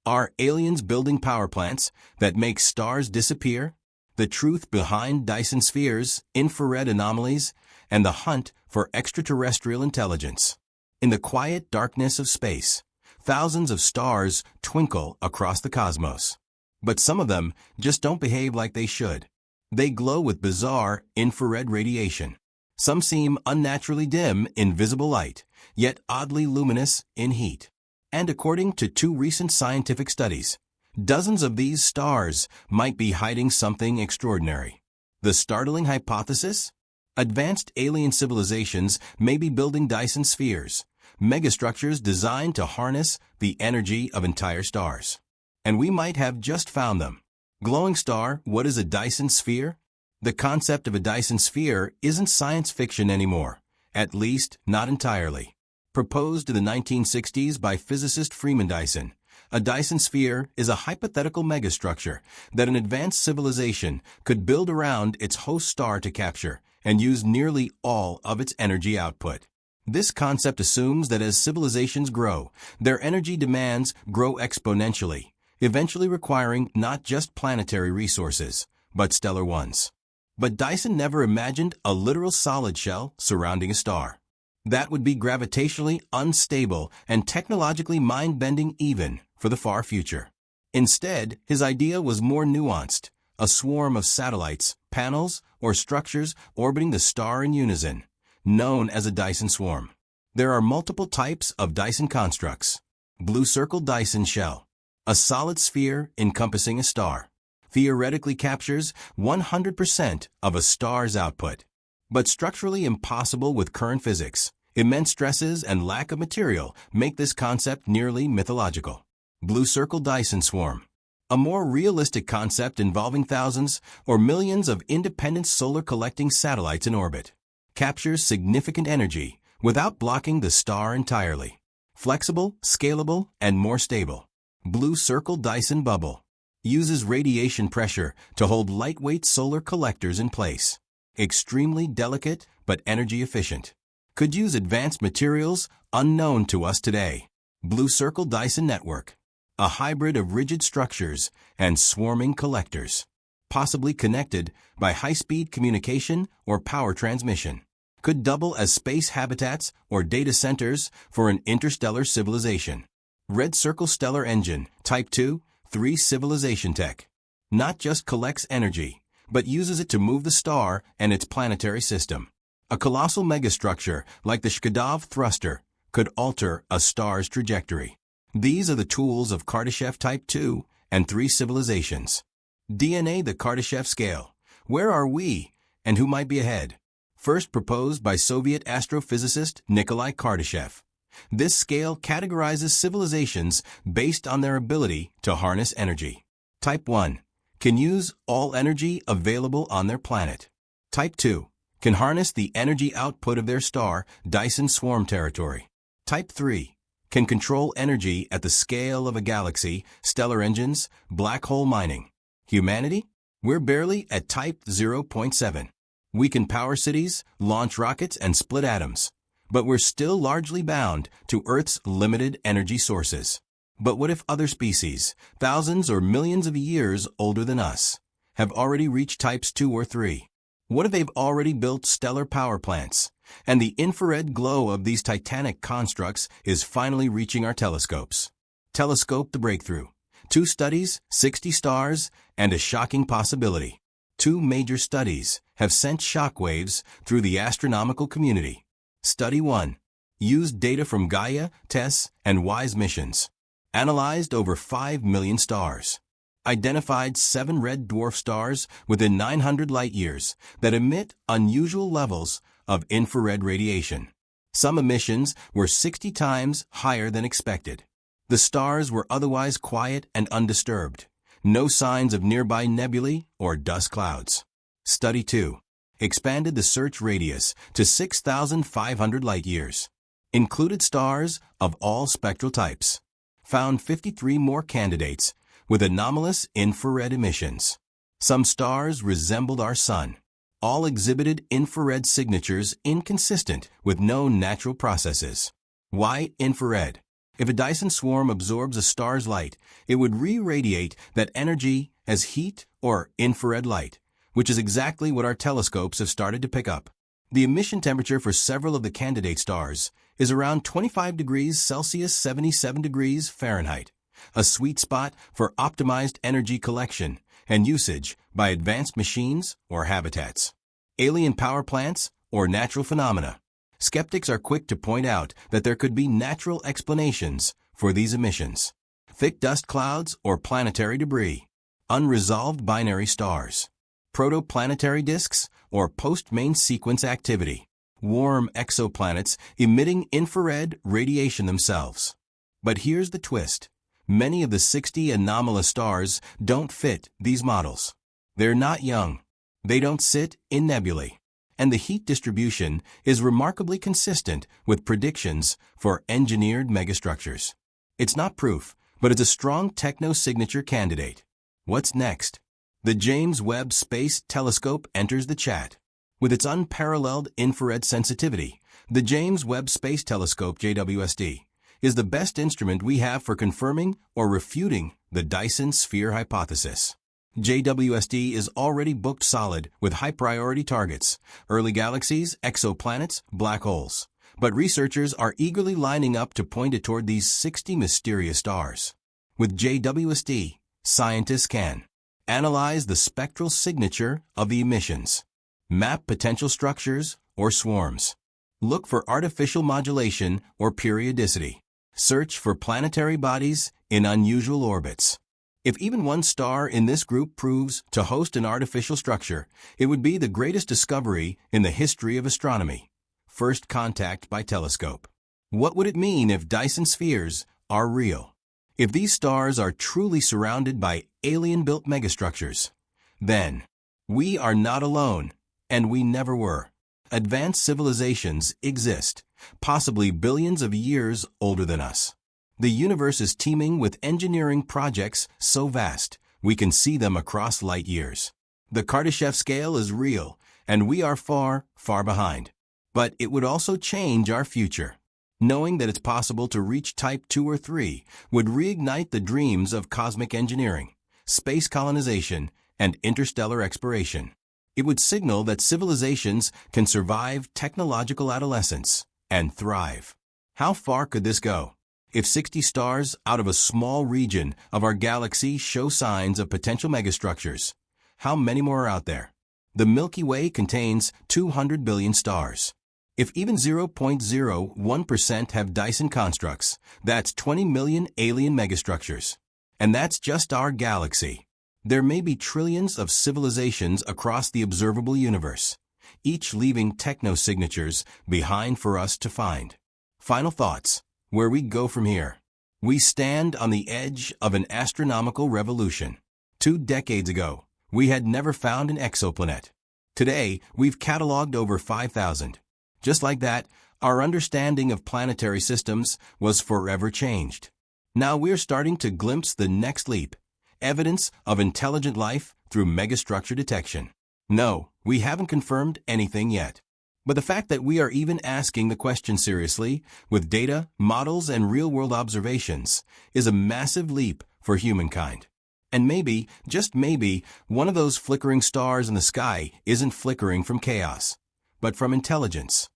Are aliens building power plants that make stars disappear? The truth behind Dyson spheres, infrared anomalies, and the hunt for extraterrestrial intelligence. In the quiet darkness of space, thousands of stars twinkle across the cosmos. But some of them just don't behave like they should. They glow with bizarre infrared radiation. Some seem unnaturally dim in visible light, yet oddly luminous in heat. And according to 2 recent scientific studies, dozens of these stars might be hiding something extraordinary. The startling hypothesis? Advanced alien civilizations may be building Dyson spheres, megastructures designed to harness the energy of entire stars. And we might have just found them. Glowing star, what is a Dyson sphere? The concept of a Dyson sphere isn't science fiction anymore, at least not entirely. Proposed in the 1960s by physicist Freeman Dyson, a Dyson sphere is a hypothetical megastructure that an advanced civilization could build around its host star to capture and use nearly all of its energy output. This concept assumes that as civilizations grow, their energy demands grow exponentially, eventually requiring not just planetary resources, but stellar ones. But Dyson never imagined a literal solid shell surrounding a star. That would be gravitationally unstable and technologically mind-bending even for the far future. Instead, his idea was more nuanced, a swarm of satellites, panels, or structures orbiting the star in unison, known as a Dyson swarm. There are multiple types of Dyson constructs. Blue circle Dyson shell, a solid sphere encompassing a star, theoretically captures 100% of a star's output, but structurally impossible with current physics. Immense stresses and lack of material make this concept nearly mythological. Blue circle Dyson swarm, a more realistic concept involving thousands or millions of independent solar collecting satellites in orbit, captures significant energy without blocking the star entirely. Flexible, scalable, and more stable. Blue circle Dyson bubble, uses radiation pressure to hold lightweight solar collectors in place. Extremely delicate but energy efficient. Could use advanced materials unknown to us today. Blue circle Dyson network, a hybrid of rigid structures and swarming collectors, possibly connected by high-speed communication or power transmission. Could double as space habitats or data centers for an interstellar civilization. Red circle stellar engine, type 2, 3 civilization tech. Not just collects energy, but uses it to move the star and its planetary system. A colossal megastructure like the Shkadov thruster could alter a star's trajectory. These are the tools of Kardashev Type 2 and 3 civilizations. DNA the Kardashev scale. Where are we and who might be ahead? First proposed by Soviet astrophysicist Nikolai Kardashev. This scale categorizes civilizations based on their ability to harness energy. Type 1. Can use all energy available on their planet. Type 2. Can harness the energy output of their star, Dyson swarm territory. Type 3. Can control energy at the scale of a galaxy, stellar engines, black hole mining. Humanity? We're barely at type 0.7. We can power cities, launch rockets, and split atoms. But we're still largely bound to Earth's limited energy sources. But what if other species, thousands or millions of years older than us, have already reached types 2 or 3? What if they've already built stellar power plants, and the infrared glow of these titanic constructs is finally reaching our telescopes? Telescope the breakthrough. 2 studies, 60 stars, and a shocking possibility. 2 major studies have sent shockwaves through the astronomical community. Study 1. Used data from Gaia, TESS, and WISE missions. Analyzed over 5 million stars. Identified 7 red dwarf stars within 900 light-years that emit unusual levels of infrared radiation. Some emissions were 60 times higher than expected. The stars were otherwise quiet and undisturbed. No signs of nearby nebulae or dust clouds. Study 2. Expanded the search radius to 6,500 light-years. Included stars of all spectral types. Found 53 more candidates with anomalous infrared emissions. Some stars resembled our sun. All exhibited infrared signatures inconsistent with known natural processes. Why infrared? If a Dyson swarm absorbs a star's light, it would re-radiate that energy as heat or infrared light, which is exactly what our telescopes have started to pick up. The emission temperature for several of the candidate stars is around 25 degrees Celsius, 77 degrees Fahrenheit, a sweet spot for optimized energy collection and usage by advanced machines or habitats, alien power plants, or natural phenomena. Skeptics are quick to point out that there could be natural explanations for these emissions. Thick dust clouds or planetary debris, unresolved binary stars, protoplanetary disks, or post-main sequence activity, warm exoplanets emitting infrared radiation themselves. But here's the twist. Many of the 60 anomalous stars don't fit these models. They're not young. They don't sit in nebulae. And the heat distribution is remarkably consistent with predictions for engineered megastructures. It's not proof, but it's a strong techno-signature candidate. What's next? The James Webb Space Telescope enters the chat. With its unparalleled infrared sensitivity, the James Webb Space Telescope JWST is the best instrument we have for confirming or refuting the Dyson sphere hypothesis. JWST is already booked solid with high-priority targets, early galaxies, exoplanets, black holes. But researchers are eagerly lining up to point it toward these 60 mysterious stars. With JWST, scientists can analyze the spectral signature of the emissions, map potential structures or swarms, look for artificial modulation or periodicity, search for planetary bodies in unusual orbits. If even one star in this group proves to host an artificial structure, it would be the greatest discovery in the history of astronomy. First contact by telescope. What would it mean if Dyson spheres are real? If these stars are truly surrounded by alien-built megastructures, then we are not alone, and we never were. Advanced civilizations exist, possibly billions of years older than us. The universe is teeming with engineering projects so vast, we can see them across light years. The Kardashev scale is real, and we are far, far behind. But it would also change our future. Knowing that it's possible to reach Type 2 or 3 would reignite the dreams of cosmic engineering, space colonization, and interstellar exploration. It would signal that civilizations can survive technological adolescence and thrive. How far could this go? If 60 stars out of a small region of our galaxy show signs of potential megastructures, how many more are out there? The Milky Way contains 200 billion stars. If even 0.01% have Dyson constructs, that's 20 million alien megastructures. And that's just our galaxy. There may be trillions of civilizations across the observable universe, each leaving techno-signatures behind for us to find. Final thoughts. Where we go from here. We stand on the edge of an astronomical revolution. 2 decades ago, we had never found an exoplanet. Today, we've cataloged over 5,000. Just like that, our understanding of planetary systems was forever changed. Now we're starting to glimpse the next leap, evidence of intelligent life through megastructure detection. No, we haven't confirmed anything yet. But the fact that we are even asking the question seriously, with data, models, and real-world observations, is a massive leap for humankind. And maybe, just maybe, one of those flickering stars in the sky isn't flickering from chaos, but from intelligence.